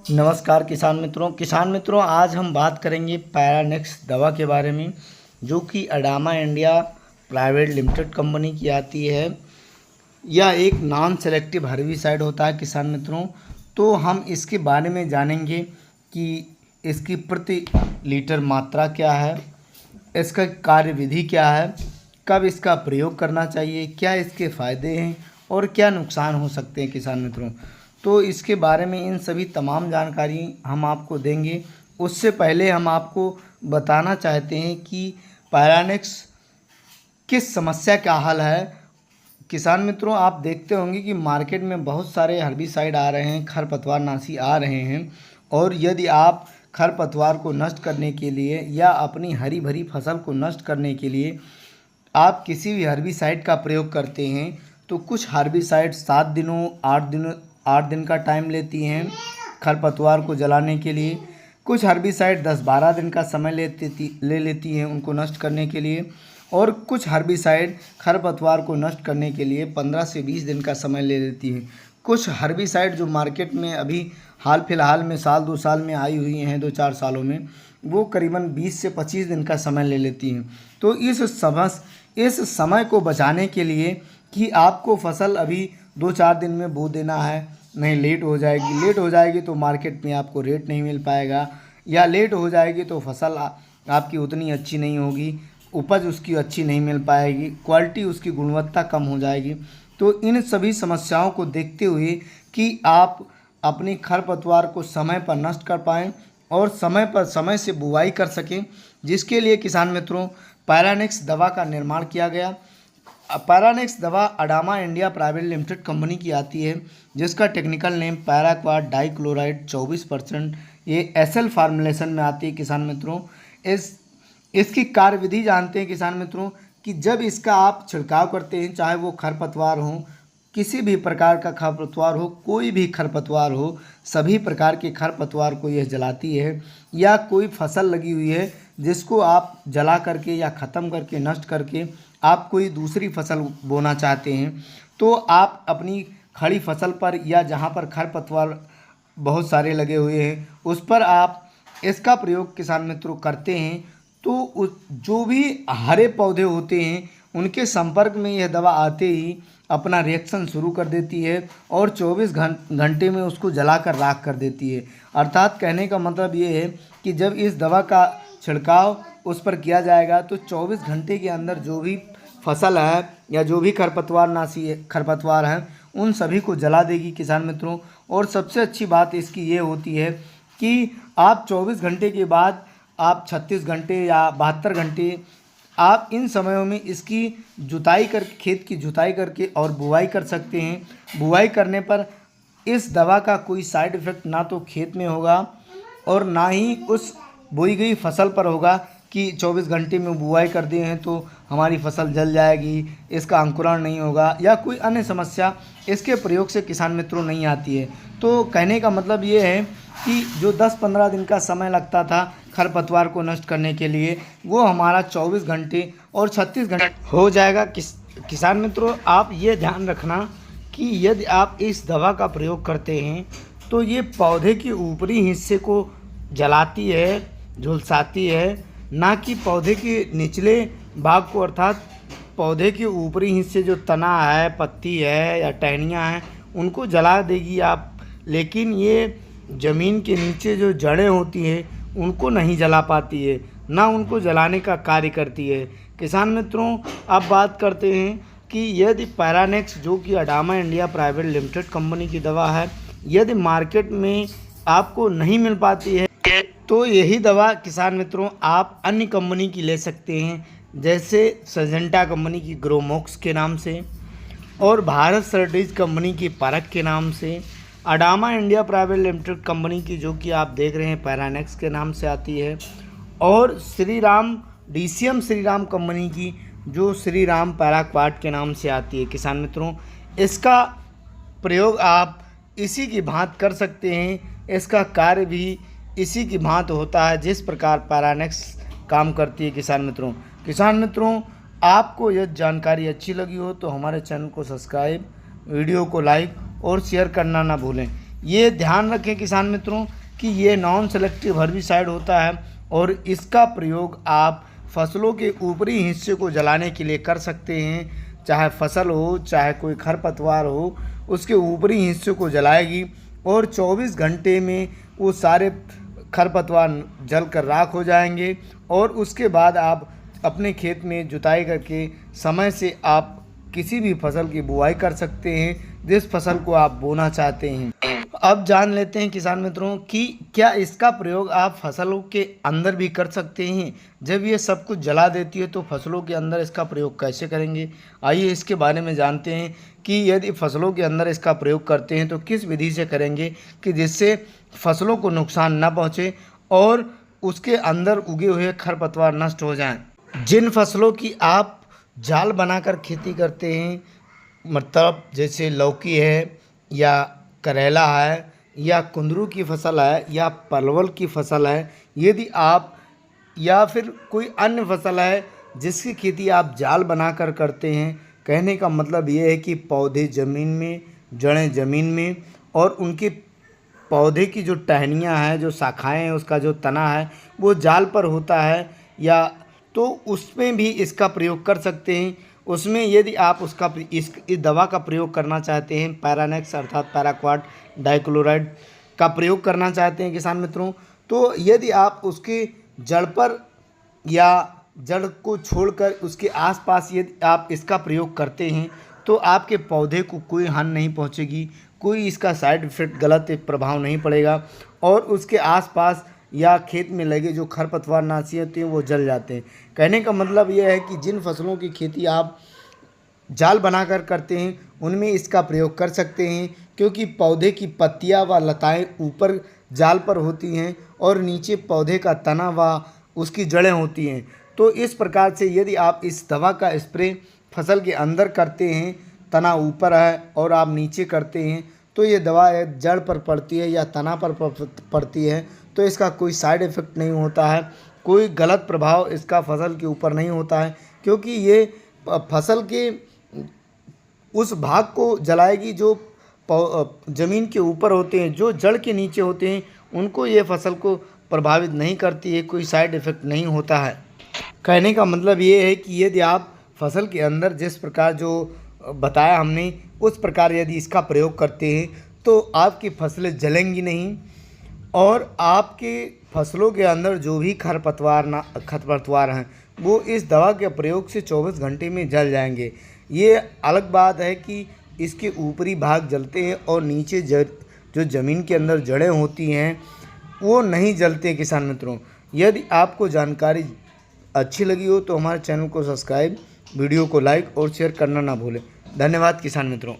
नमस्कार किसान मित्रों आज हम बात करेंगे पैरानेक्स दवा के बारे में, जो कि Adama India private limited company की आती है। यह एक नॉन सेलेक्टिव हर्बिसाइड होता है किसान मित्रों। तो हम इसके बारे में जानेंगे कि इसकी प्रति लीटर मात्रा क्या है, इसका कार्यविधि क्या है, कब इसका प्रयोग करना चाहिए, क्या इसके फ़ायदे हैं और क्या नुकसान हो सकते हैं किसान मित्रों। तो इसके बारे में इन सभी तमाम जानकारी हम आपको देंगे। उससे पहले हम आपको बताना चाहते हैं कि पैरानेक्स किस समस्या का हल है। किसान मित्रों, आप देखते होंगे कि मार्केट में बहुत सारे हर्बिसाइड आ रहे हैं, खरपतवारनाशी आ रहे हैं, और यदि आप खरपतवार को नष्ट करने के लिए या अपनी हरी भरी फसल को नष्ट करने के लिए आप किसी भी हर्बिसाइड का प्रयोग करते हैं तो कुछ हर्बिसाइड 7 दिनों 8 दिन का टाइम लेती हैं खरपतवार को जलाने के लिए। कुछ हर्बिसाइड 10-12 दिन का समय ले लेती हैं उनको नष्ट करने के लिए, और कुछ हर्बिसाइड खरपतवार को नष्ट करने के लिए 15 से 20 दिन का समय ले लेती हैं। कुछ हर्बिसाइड जो मार्केट में अभी हाल फिलहाल में साल 2 साल में आई हुई हैं, 2-4 सालों में, वो करीबन 20 से 25 दिन का समय ले लेती हैं। तो इस समय को बचाने के लिए कि आपको फसल अभी 2-4 दिन में बो देना है, नहीं लेट हो जाएगी तो मार्केट में आपको रेट नहीं मिल पाएगा, या लेट हो जाएगी तो फसल आपकी उतनी अच्छी नहीं होगी, उपज उसकी अच्छी नहीं मिल पाएगी, क्वालिटी उसकी गुणवत्ता कम हो जाएगी। तो इन सभी समस्याओं को देखते हुए कि आप अपनी खरपतवार को समय पर नष्ट कर पाएँ और समय से बुवाई कर सकें, जिसके लिए किसान मित्रों पैरानेक्स दवा का निर्माण किया गया। पैरानेक्स दवा Adama India private limited company की आती है, जिसका टेक्निकल नेम पैराक्वाट डाइक्लोराइड 24%, ये एसएल फार्मूलेशन में आती है किसान मित्रों। इसकी कार्यविधि जानते हैं किसान मित्रों कि जब इसका आप छिड़काव करते हैं, चाहे वो खरपतवार हो, किसी भी प्रकार का खरपतवार हो, कोई भी खरपतवार हो, सभी प्रकार के खरपतवार को यह जलाती है। या कोई फसल लगी हुई है जिसको आप जला करके या ख़त्म करके नष्ट करके आप कोई दूसरी फसल बोना चाहते हैं, तो आप अपनी खड़ी फसल पर या जहाँ पर खरपतवार बहुत सारे लगे हुए हैं उस पर आप इसका प्रयोग किसान मित्रों करते हैं, तो जो भी हरे पौधे होते हैं उनके संपर्क में यह दवा आते ही अपना रिएक्शन शुरू कर देती है और 24 घंटे में उसको जलाकर राख कर देती है। अर्थात कहने का मतलब ये है कि जब इस दवा का छिड़काव उस पर किया जाएगा तो 24 घंटे के अंदर जो भी फसल है या जो भी खरपतवार है उन सभी को जला देगी किसान मित्रों। और सबसे अच्छी बात इसकी ये होती है कि आप 24 घंटे के बाद आप 36 घंटे या 72 घंटे आप इन समयों में इसकी जुताई कर खेत की जुताई करके और बुवाई कर सकते हैं। बुवाई करने पर इस दवा का कोई साइड इफ़ेक्ट ना तो खेत में होगा और ना ही उस बोई गई फसल पर होगा कि 24 घंटे में बुवाई कर दिए हैं तो हमारी फसल जल जाएगी, इसका अंकुरण नहीं होगा, या कोई अन्य समस्या इसके प्रयोग से किसान मित्रों नहीं आती है। तो कहने का मतलब ये है कि जो 10-15 दिन का समय लगता था खरपतवार को नष्ट करने के लिए, वो हमारा 24 घंटे और 36 घंटे हो जाएगा। किसान मित्रों, आप ये ध्यान रखना कि यदि आप इस दवा का प्रयोग करते हैं तो ये पौधे के ऊपरी हिस्से को जलाती है, झुलसाती है, ना कि पौधे के निचले भाग को, अर्थात पौधे के ऊपरी हिस्से जो तना है, पत्ती है या टहनियाँ हैं, उनको जला देगी आप। लेकिन ये ज़मीन के नीचे जो जड़ें होती हैं उनको नहीं जला पाती है, ना उनको जलाने का कार्य करती है। किसान मित्रों, अब बात करते हैं कि यदि पैरानेक्स जो कि Adama India private limited company की दवा है, यदि मार्केट में आपको नहीं मिल पाती है तो यही दवा किसान मित्रों आप अन्य कंपनी की ले सकते हैं, जैसे सजेंटा कंपनी की ग्रोमोक्स के नाम से, और भारत सर्टीज कंपनी की परख के नाम से, Adama India private limited company की जो कि आप देख रहे हैं पैरानेक्स के नाम से आती है, और डीसीएम श्रीराम कंपनी की जो श्रीराम पैराक्वाट के नाम से आती है। किसान मित्रों, इसका प्रयोग आप इसी की भांति कर सकते हैं, इसका कार्य भी इसी की भांति होता है जिस प्रकार पैरानेक्स काम करती है। किसान मित्रों, आपको यह जानकारी अच्छी लगी हो तो हमारे चैनल को सब्सक्राइब, वीडियो को लाइक और शेयर करना ना भूलें। ये ध्यान रखें किसान मित्रों कि ये नॉन सेलेक्टिव हर्बिसाइड होता है और इसका प्रयोग आप फसलों के ऊपरी हिस्से को जलाने के लिए कर सकते हैं। चाहे फसल हो, चाहे कोई खरपतवार हो, उसके ऊपरी हिस्से को जलाएगी और 24 घंटे में वो सारे खरपतवार जल कर राख हो जाएंगे। और उसके बाद आप अपने खेत में जुताई करके समय से आप किसी भी फसल की बुआई कर सकते हैं जिस फसल को आप बोना चाहते हैं। अब जान लेते हैं किसान मित्रों कि क्या इसका प्रयोग आप फसलों के अंदर भी कर सकते हैं। जब ये सब कुछ जला देती है तो फसलों के अंदर इसका प्रयोग कैसे करेंगे, आइए इसके बारे में जानते हैं कि यदि फसलों के अंदर इसका प्रयोग करते हैं तो किस विधि से करेंगे कि जिससे फसलों को नुकसान न पहुँचे और उसके अंदर उगे हुए खरपतवार नष्ट हो जाएँ। जिन फसलों की आप जाल बनाकर खेती करते हैं, मतलब जैसे लौकी है या करेला है या कुंदरू की फसल है या परवल की फसल है, यदि आप या फिर कोई अन्य फसल है जिसकी खेती आप जाल बनाकर करते हैं, कहने का मतलब ये है कि पौधे ज़मीन में, जड़ें ज़मीन में और उनके पौधे की जो टहनियाँ हैं, जो शाखाएँ हैं, उसका जो तना है वो जाल पर होता है, या तो उसमें भी इसका प्रयोग कर सकते हैं। उसमें यदि आप उसका इस दवा का प्रयोग करना चाहते हैं, पैरानेक्स अर्थात पैराक्वाट डाइक्लोराइड का प्रयोग करना चाहते हैं किसान मित्रों, तो यदि आप उसके जड़ पर या जड़ को छोड़कर उसके आसपास यदि आप इसका प्रयोग करते हैं तो आपके पौधे को कोई हानि नहीं पहुंचेगी, कोई इसका साइड इफ़ेक्ट गलत प्रभाव नहीं पड़ेगा और उसके आसपास या खेत में लगे जो खरपतवार नाशी होते हैं वो जल जाते हैं। कहने का मतलब यह है कि जिन फसलों की खेती आप जाल बनाकर करते हैं उनमें इसका प्रयोग कर सकते हैं, क्योंकि पौधे की पत्तियां व लताएं ऊपर जाल पर होती हैं और नीचे पौधे का तना व उसकी जड़ें होती हैं। तो इस प्रकार से यदि आप इस दवा का स्प्रे फसल के अंदर करते हैं, तना ऊपर है और आप नीचे करते हैं, तो ये दवा जड़ पर पड़ती है या तना पर पड़ती है तो इसका कोई साइड इफ़ेक्ट नहीं होता है, कोई गलत प्रभाव इसका फसल के ऊपर नहीं होता है, क्योंकि ये फसल के उस भाग को जलाएगी जो ज़मीन के ऊपर होते हैं, जो जड़ के नीचे होते हैं उनको ये फसल को प्रभावित नहीं करती है, कोई साइड इफ़ेक्ट नहीं होता है। कहने का मतलब ये है कि यदि आप फसल के अंदर जिस प्रकार जो बताया हमने उस प्रकार यदि इसका प्रयोग करते हैं तो आपकी फसलें जलेंगी नहीं और आपके फसलों के अंदर जो भी खरपतवार हैं वो इस दवा के प्रयोग से 24 घंटे में जल जाएंगे। ये अलग बात है कि इसके ऊपरी भाग जलते हैं और नीचे जो ज़मीन के अंदर जड़ें होती हैं वो नहीं जलते। किसान मित्रों, यदि आपको जानकारी अच्छी लगी हो तो हमारे चैनल को सब्सक्राइब, वीडियो को लाइक और शेयर करना ना भूलें। धन्यवाद किसान मित्रों।